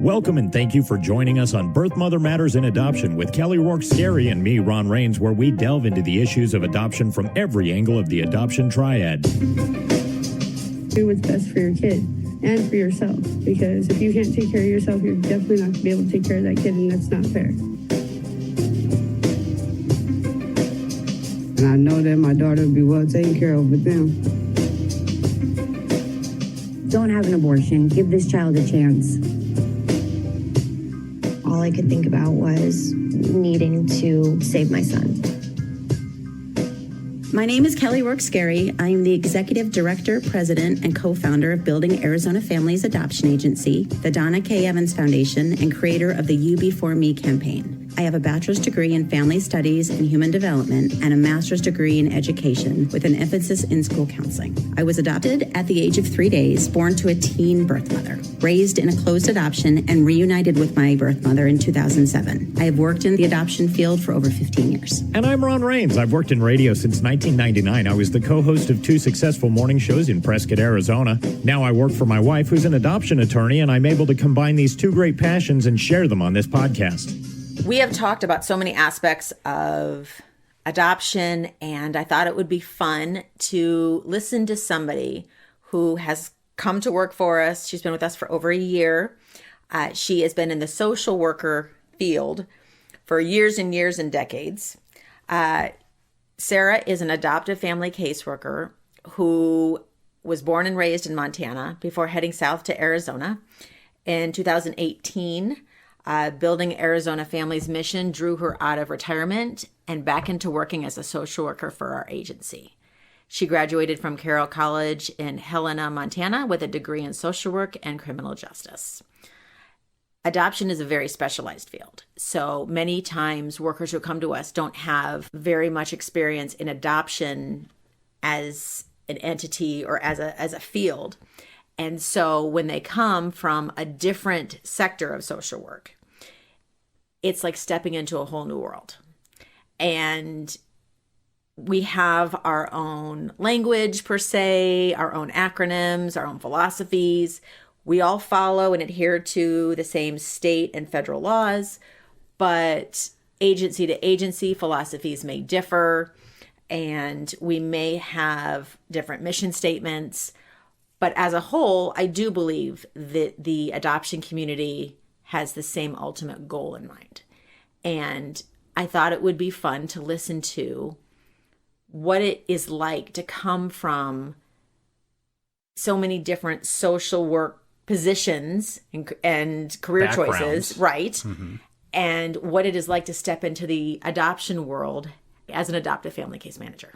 Welcome and thank you for joining us on Birth Mother Matters in Adoption with Kelly Rourke-Scary and me, Ron Rains, where we delve into the issues of adoption from every angle of the adoption triad. Do what's best for your kid and for yourself, because if you can't take care of yourself, you're definitely not going to be able to take care of that kid, and that's not fair. And I know that my daughter will be well taken care of with them. Don't have an abortion. Give this child a chance. All I could think about was needing to save my son. My name is Kelly Rourke-Scary. I am the Executive Director, President, and co-founder of Building Arizona Families Adoption Agency, the Donna K. Evans Foundation, and creator of the You Before Me campaign. I have a bachelor's degree in family studies and human development and a master's degree in education with an emphasis in school counseling. I was adopted at the age of 3 days, born to a teen birth mother, raised in a closed adoption, and reunited with my birth mother in 2007. I have worked in the adoption field for over 15 years. And I'm Ron Rains. I've worked in radio since 1999. I was the co-host of 2 successful morning shows in Prescott, Arizona. Now I work for my wife, who's an adoption attorney, and I'm able to combine these 2 great passions and share them on this podcast. We have talked about so many aspects of adoption, and I thought it would be fun to listen to somebody who has come to work for us. She's been with us for over a year. She has been in the social worker field for years and years and decades. Sarah is an adoptive family caseworker who was born and raised in Montana before heading south to Arizona. In 2018, Building Arizona Families mission drew her out of retirement and back into working as a social worker for our agency. She graduated from Carroll College in Helena, Montana, with a degree in social work and criminal justice. Adoption is a very specialized field. So many times workers who come to us don't have very much experience in adoption as an entity or as a field. And so when they come from a different sector of social work, it's like stepping into a whole new world. And we have our own language, per se, our own acronyms, our own philosophies. We all follow and adhere to the same state and federal laws, but agency to agency philosophies may differ, and we may have different mission statements. But as a whole, I do believe that the adoption community has the same ultimate goal in mind. And I thought it would be fun to listen to what it is like to come from so many different social work positions and career choices, right? Mm-hmm. And what it is like to step into the adoption world as an adoptive family case manager.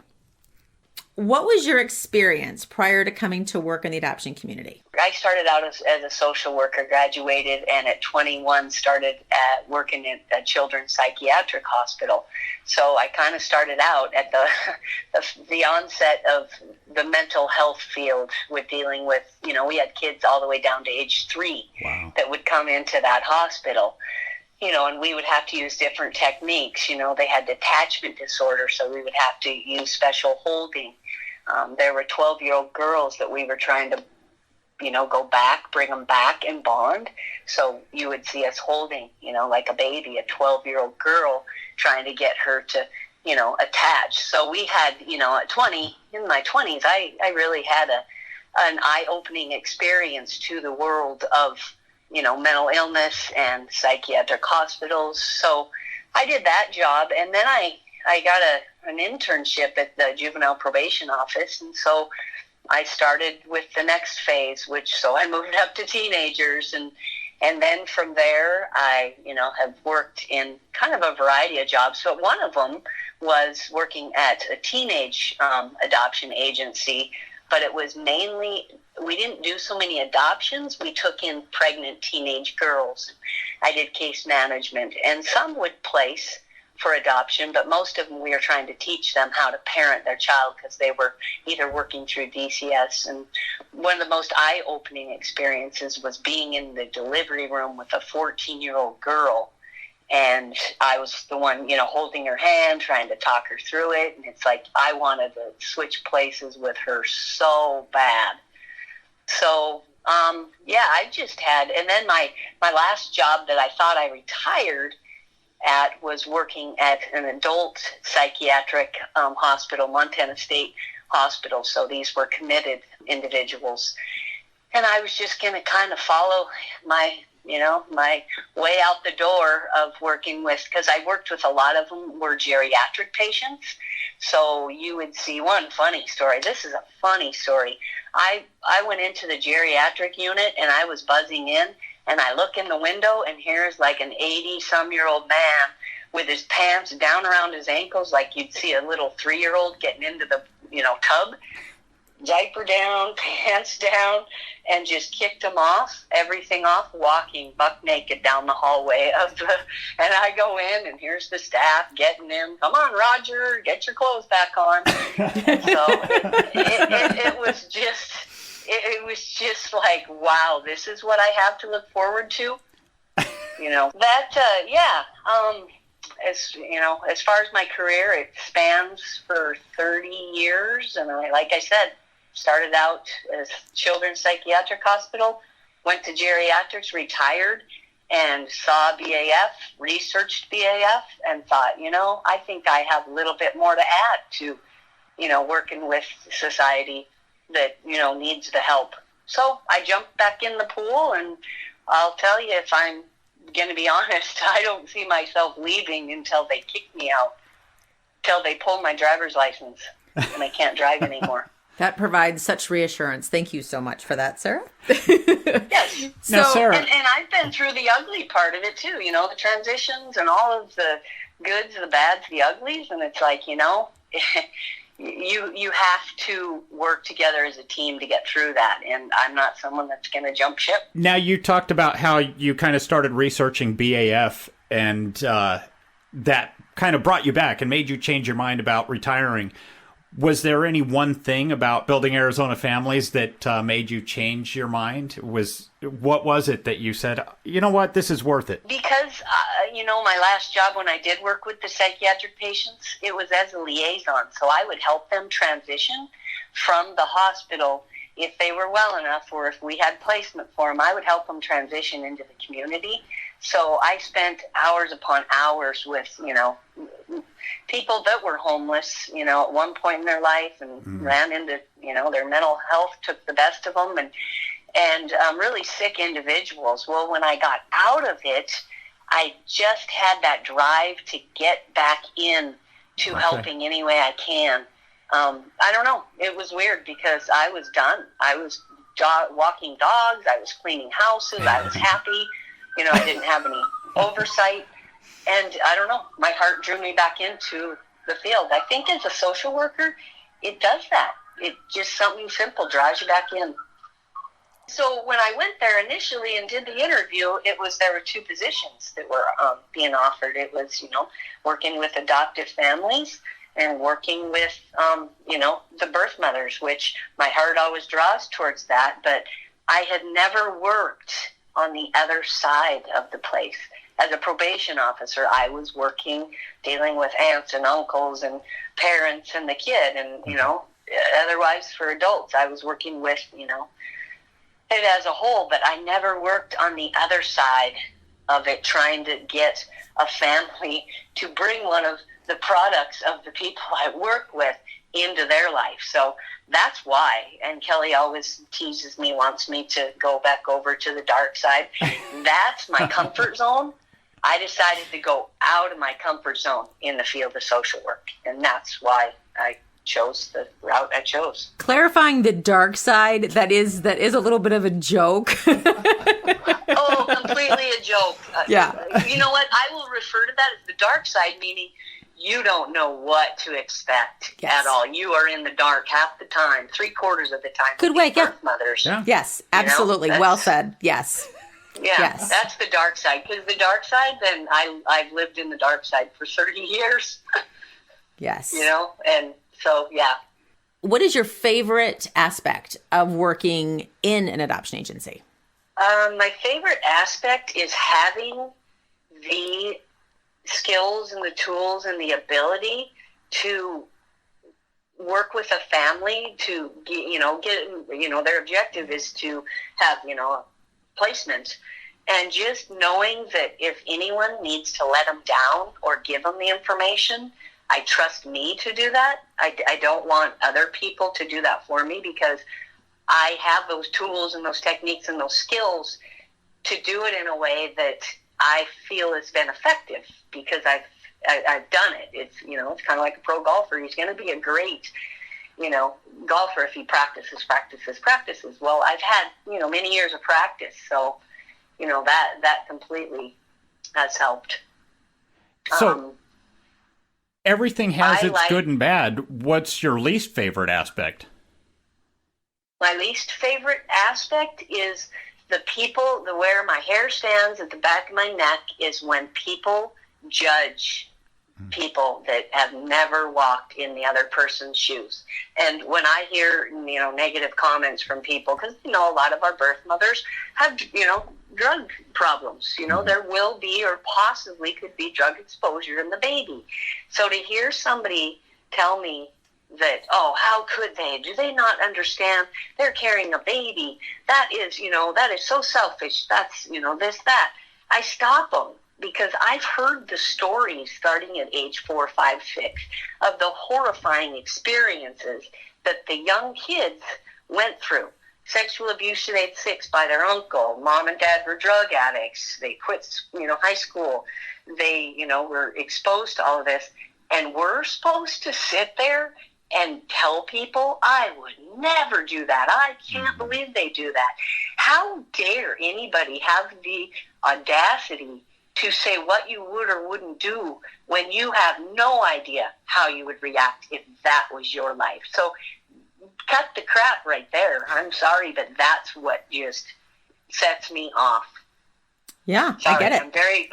What was your experience prior to coming to work in the adoption community? I started out as a social worker, graduated, and at 21 started working at a children's psychiatric hospital. So I kind of started out at the onset of the mental health field with dealing with, we had kids all the way down to age 3 wow. that would come into that hospital. And we would have to use different techniques. They had detachment disorder, so we would have to use special holding. There were 12-year-old girls that we were trying to, go back, bring them back and bond. So you would see us holding, like a baby, a 12-year-old girl, trying to get her to, attach. So we had, at 20, in my 20s, I really had an eye-opening experience to the world of, mental illness and psychiatric hospitals. So I did that job, and then I got an internship at the Juvenile probation office, and so I started with the next phase, so I moved up to teenagers, and then from there I, have worked in kind of a variety of jobs. But one of them was working at a teenage adoption agency, but it was mainly, we didn't do so many adoptions. We took in pregnant teenage girls. I did case management, and some would place for adoption, but most of them we were trying to teach them how to parent their child because they were either working through DCS. And one of the most eye-opening experiences was being in the delivery room with a 14-year-old girl. And I was the one, holding her hand, trying to talk her through it. And it's like I wanted to switch places with her so bad. So I just had, and then my last job that I thought I retired at was working at an adult psychiatric hospital, Montana State Hospital. So these were committed individuals. And I was just going to kind of follow my way out the door of working with, because I worked with a lot of them were geriatric patients. So you would see one funny story. This is a funny story. I went into the geriatric unit and I was buzzing in, and I look in the window and here's like an 80-some-year-old man with his pants down around his ankles, like you'd see a little 3-year-old getting into the tub, diaper down, pants down, and just kicked him off, everything off, walking buck naked down the hallway and I go in and here's the staff getting him. Come on, Roger, get your clothes back on. So it was just like, wow, this is what I have to look forward to. As far as my career, it spans for 30 years, and like I said, started out as children's psychiatric hospital, went to geriatrics, retired, and saw BAF, researched BAF, and thought, I think I have a little bit more to add to, working with society that, needs the help. So I jumped back in the pool, and I'll tell you, if I'm going to be honest, I don't see myself leaving until they kick me out, until they pull my driver's license and I can't drive anymore. That provides such reassurance. Thank you so much for that, Sarah. Yes. So, Sarah. And I've been through the ugly part of it too, the transitions and all of the goods, the bads, the uglies. And it's like, you have to work together as a team to get through that. And I'm not someone that's going to jump ship. Now, you talked about how you kind of started researching BAF, and that kind of brought you back and made you change your mind about retiring. Was there any one thing about building Arizona families that made you change your mind? What was it that you said, you know what, this is worth it? Because, my last job when I did work with the psychiatric patients, it was as a liaison. So I would help them transition from the hospital if they were well enough, or if we had placement for them, I would help them transition into the community. So I spent hours upon hours with, people that were homeless, at one point in their life, and ran into, their mental health took the best of them, and really sick individuals. Well, when I got out of it, I just had that drive to get back in to helping any way I can. I don't know. It was weird because I was done. I was walking dogs. I was cleaning houses. I was happy. I didn't have any oversight. And I don't know, my heart drew me back into the field. I think as a social worker, it does that. It just something simple drives you back in. So when I went there initially and did the interview, there were 2 positions that were being offered. It was, working with adoptive families and working with, the birth mothers, which my heart always draws towards that. But I had never worked on the other side of the place. As a probation officer, I was working, dealing with aunts and uncles and parents and the kid, and, otherwise for adults, I was working with, it as a whole, but I never worked on the other side of it, trying to get a family to bring one of the products of the people I work with into their life. So that's why. And Kelly always teases me, wants me to go back over to the dark side. That's my comfort zone. I decided to go out of my comfort zone in the field of social work. And that's why I chose the route I chose. Clarifying the dark side, that is a little bit of a joke. Oh, completely a joke. Yeah. You know what? I will refer to that as the dark side, meaning you don't know what to expect at all. You are in the dark half the time, 3/4 of the time. Good way, yeah. Mothers. Yeah. Yes, absolutely. Well said. Yes. Yeah, yes. That's the dark side. Because the dark side, then I've lived in the dark side for 30 years. Yes. And so, yeah. What is your favorite aspect of working in an adoption agency? My favorite aspect is having the skills and the tools and the ability to work with a family to get their objective is to have, placement. And just knowing that if anyone needs to let them down or give them the information, I trust me to do that. I don't want other people to do that for me, because I have those tools and those techniques and those skills to do it in a way that I feel has been effective, because I've done it. It's kind of like a pro golfer. He's going to be a great golfer if he practices. Well, I've had many years of practice, so that completely has helped. So everything has its good and bad. What's your least favorite aspect? My least favorite aspect is the people, where my hair stands at the back of my neck, is when people judge people that have never walked in the other person's shoes. And when I hear, negative comments from people, because, a lot of our birth mothers have, drug problems. There will be, or possibly could be, drug exposure in the baby. So to hear somebody tell me that, oh, how could they? Do they not understand? They're carrying a baby. That is, that is so selfish. That's, this, that. I stop them, because I've heard the stories starting at age 4, 5, 6 of the horrifying experiences that the young kids went through. Sexual abuse at age 6 by their uncle. Mom and dad were drug addicts. They quit, high school. They, were exposed to all of this. And we're supposed to sit there and tell people, I would never do that. I can't believe they do that. How dare anybody have the audacity to say what you would or wouldn't do when you have no idea how you would react if that was your life? So cut the crap right there. I'm sorry, but that's what just sets me off. Yeah, Sorry, I get it.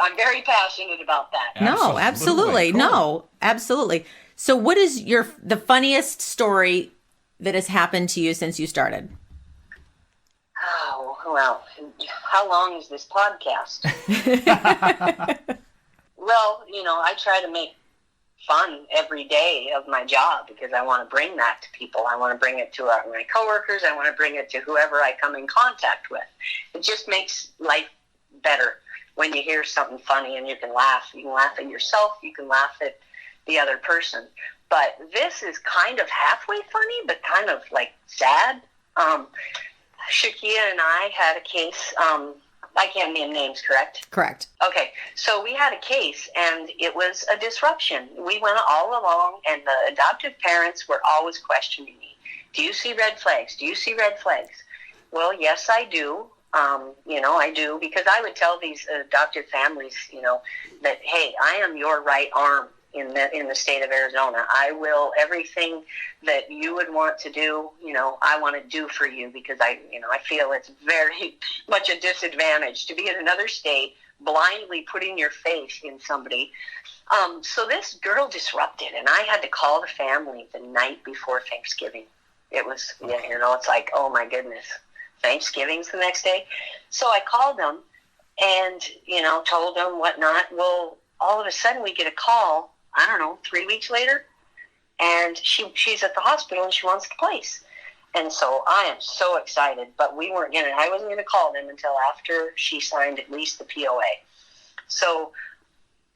I'm very passionate about that. No, absolutely. Cool. No, absolutely. So what is the funniest story that has happened to you since you started? Oh, well, how long is this podcast? Well, I try to make fun every day of my job, because I want to bring that to people. I want to bring it to my coworkers. I want to bring it to whoever I come in contact with. It just makes life better when you hear something funny and you can laugh. You can laugh at yourself. You can laugh at the other person. But this is kind of halfway funny, but kind of like sad. Shakia and I had a case. I can't name names, correct? Correct. Okay, so we had a case, and it was a disruption. We went all along, and the adoptive parents were always questioning me. Do you see red flags? Do you see red flags? Well, yes, I do. I do, because I would tell these adoptive families, that, hey, I am your right arm in the state of Arizona. I will, everything that you would want to do, I want to do for you, because I feel it's very much a disadvantage to be in another state, blindly putting your faith in somebody. So this girl disrupted, and I had to call the family the night before Thanksgiving. It was, it's like, oh my goodness, Thanksgiving's the next day. So I called them and, told them whatnot. Well, all of a sudden we get a call, 3 weeks later, and she's at the hospital and she wants the place. And so I am so excited, but I wasn't going to call them until after she signed at least the POA. So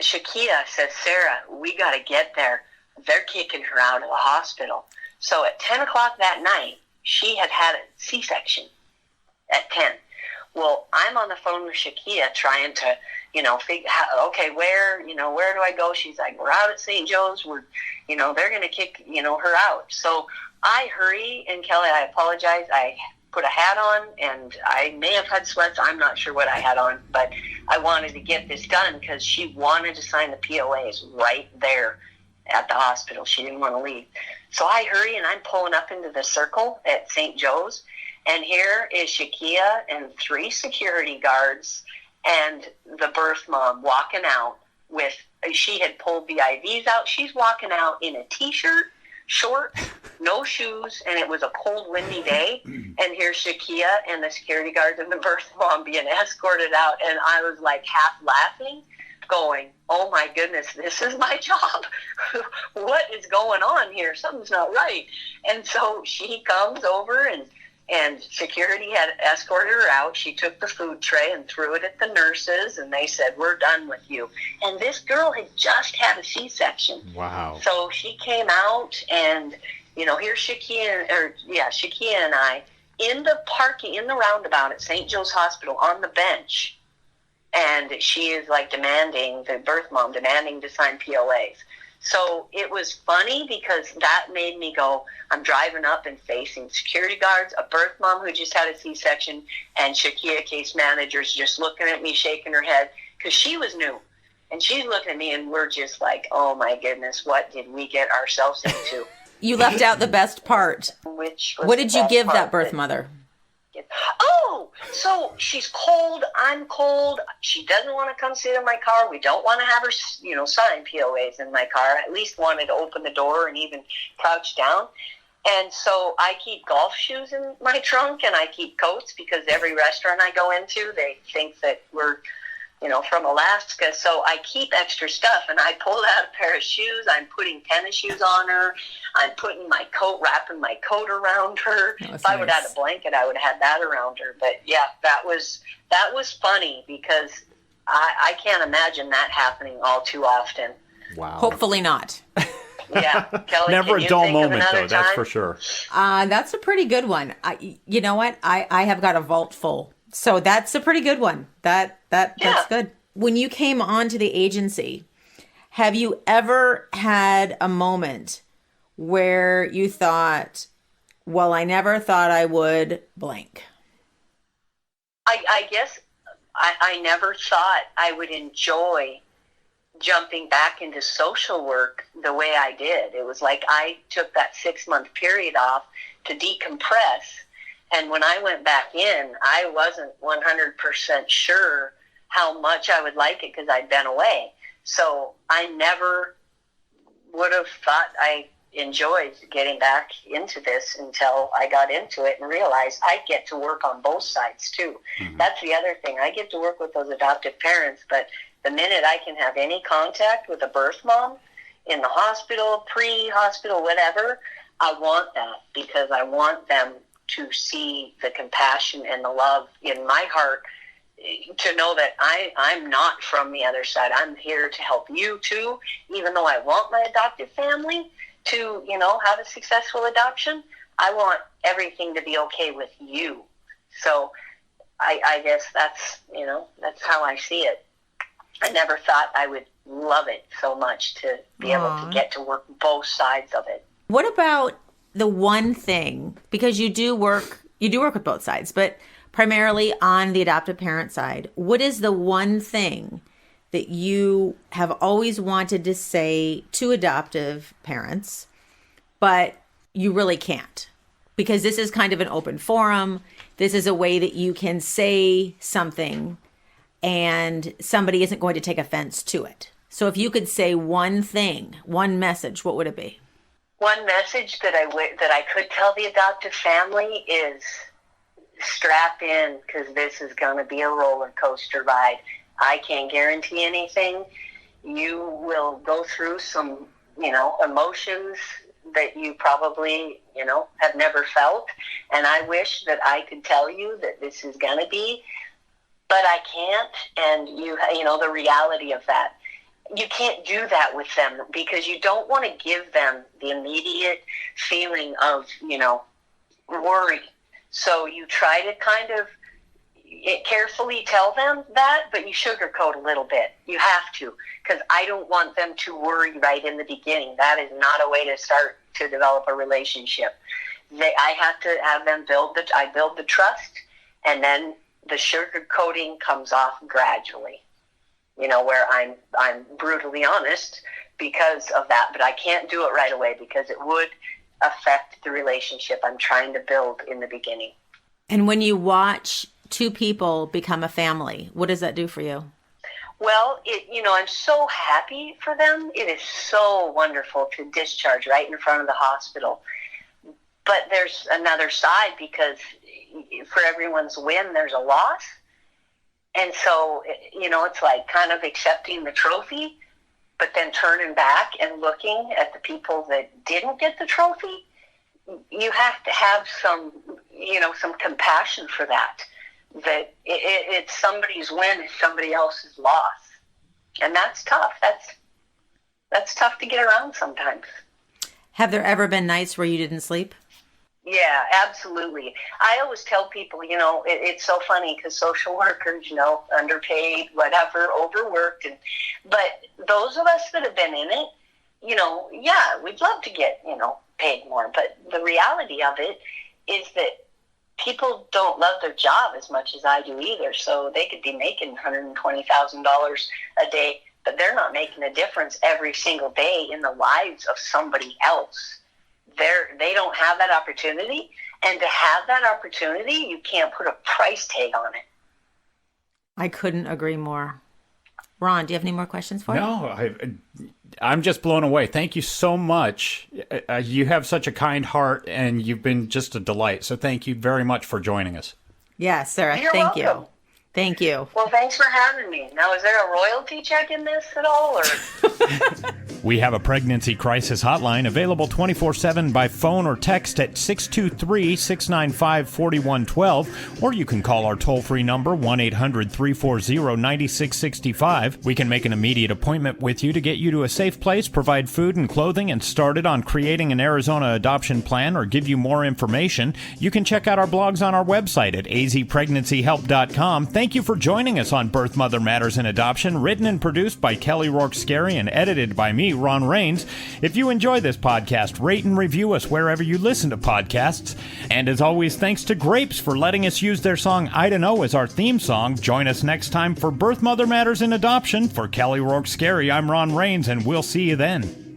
Shakia says, Sarah, we got to get there. They're kicking her out of the hospital. So at 10 o'clock that night, she had a C-section at 10. Well, I'm on the phone with Shakia trying to, figure out, okay, where do I go? She's like, we're out at St. Joe's. We're, they're going to kick, her out. So I hurry, and Kelly, I apologize. I put a hat on, and I may have had sweats. I'm not sure what I had on, but I wanted to get this done because she wanted to sign the POAs right there at the hospital. She didn't want to leave. So I hurry, and I'm pulling up into the circle at St. Joe's, and here is Shakia and 3 security guards and the birth mom walking out with, she had pulled the IVs out. She's walking out in a T-shirt, short, no shoes, and it was a cold, windy day. And here's Shakia and the security guards and the birth mom being escorted out, and I was like half laughing, going, oh my goodness, this is my job. What is going on here? Something's not right. And so she comes over, and security had escorted her out. She took the food tray and threw it at the nurses, and they said, we're done with you. And this girl had just had a C-section. Wow. So she came out, and, here's Shakia and I in the parking, in the roundabout at St. Joe's Hospital on the bench. And she is like the birth mom demanding to sign POAs. So it was funny because that made me go, I'm driving up and facing security guards, a birth mom who just had a C-section, and Shakia case managers just looking at me, shaking her head, because she was new. And she's looking at me, and we're just like, oh my goodness, what did we get ourselves into? You left out the best part. What did you give that birth mother? Oh, so she's cold, I'm cold, she doesn't want to come sit in my car, we don't want to have her, sign POAs in my car, at least wanted to open the door and even crouch down. And so I keep golf shoes in my trunk, and I keep coats, because every restaurant I go into, they think that we're, from Alaska. So I keep extra stuff, and I pulled out a pair of shoes. I'm putting tennis shoes on her. I'm putting my coat, wrapping my coat around her. If I would have had a blanket, I would have had that around her. But yeah, that was funny, because I can't imagine that happening all too often. Wow. Hopefully not. Yeah. Kelly, never a dull moment, though, time? that's for sure. That's a pretty good one. You know what? I have got a vault full. So that's a pretty good one. That's good. When you came onto the agency, have you ever had a moment where you thought, well, I never thought I would blank? I guess I never thought I would enjoy jumping back into social work the way I did. It was like I took that 6-month period off to decompress. And when I went back in, I wasn't 100% sure how much I would like it, because I'd been away. So I never would have thought I enjoyed getting back into this until I got into it and realized I get to work on both sides too. Mm-hmm. That's the other thing. I get to work with those adoptive parents, but the minute I can have any contact with a birth mom in the hospital, pre-hospital, whatever, I want that, because I want them to see the compassion and the love in my heart, to know that I'm not from the other side. I'm here to help you too, even though I want my adoptive family to, have a successful adoption. I want everything to be okay with you. So I guess that's how I see it. I never thought I would love it so much to be able to get to work both sides of it. What about the one thing, because you do work with both sides, but primarily on the adoptive parent side, what is the one thing that you have always wanted to say to adoptive parents, but you really can't? Because this is kind of an open forum. This is a way that you can say something and somebody isn't going to take offense to it. So if you could say one thing, one message, what would it be? One message that I could tell the adoptive family is strap in, because this is going to be a roller coaster ride. I can't guarantee anything. You will go through some, emotions that you probably, have never felt. And I wish that I could tell you that this is going to be, but I can't. And the reality of that. You can't do that with them, because you don't want to give them the immediate feeling of, worry. So you try to kind of carefully tell them that, but you sugarcoat a little bit. You have to, because I don't want them to worry right in the beginning. That is not a way to start to develop a relationship. I have to have them build the trust, and then the sugarcoating comes off gradually. Where I'm brutally honest because of that, but I can't do it right away, because it would affect the relationship I'm trying to build in the beginning. And when you watch two people become a family, what does that do for you? Well, I'm so happy for them. It is so wonderful to discharge right in front of the hospital. But there's another side, because for everyone's win, there's a loss. And so, it's like kind of accepting the trophy, but then turning back and looking at the people that didn't get the trophy. You have to have some compassion for that. That it's somebody's win, it's somebody else's loss. And that's tough. That's tough to get around sometimes. Have there ever been nights where you didn't sleep? Yeah, absolutely. I always tell people, it's so funny because social workers, underpaid, whatever, overworked. But those of us that have been in it, we'd love to get, paid more. But the reality of it is that people don't love their job as much as I do either. So they could be making $120,000 a day, but they're not making a difference every single day in the lives of somebody else. They don't have that opportunity, and to have that opportunity, you can't put a price tag on it. I couldn't agree more. Ron, do you have any more questions for me? No, I'm just blown away. Thank you so much. You have such a kind heart, and you've been just a delight. So thank you very much for joining us. Yes, Sarah. You're thank welcome. you. Thank you. Well, thanks for having me. Now, is there a royalty check in this at all? Or We have a pregnancy crisis hotline available 24/7 by phone or text at 623-695-4112, or you can call our toll-free number 1-800-340-9665. We can make an immediate appointment with you to get you to a safe place, provide food and clothing, and started on creating an Arizona adoption plan or give you more information. You can check out our blogs on our website at azpregnancyhelp.com. Thank you for joining us on Birth, Mother Matters, and Adoption, written and produced by Kelly Rourke-Scary and edited by me, Ron Rains. If you enjoy this podcast, rate and review us wherever you listen to podcasts. And as always, thanks to Grapes for letting us use their song I Don't Know as our theme song. Join us next time for Birth, Mother Matters, and Adoption. For Kelly Rourke-Scary, I'm Ron Rains, and we'll see you then.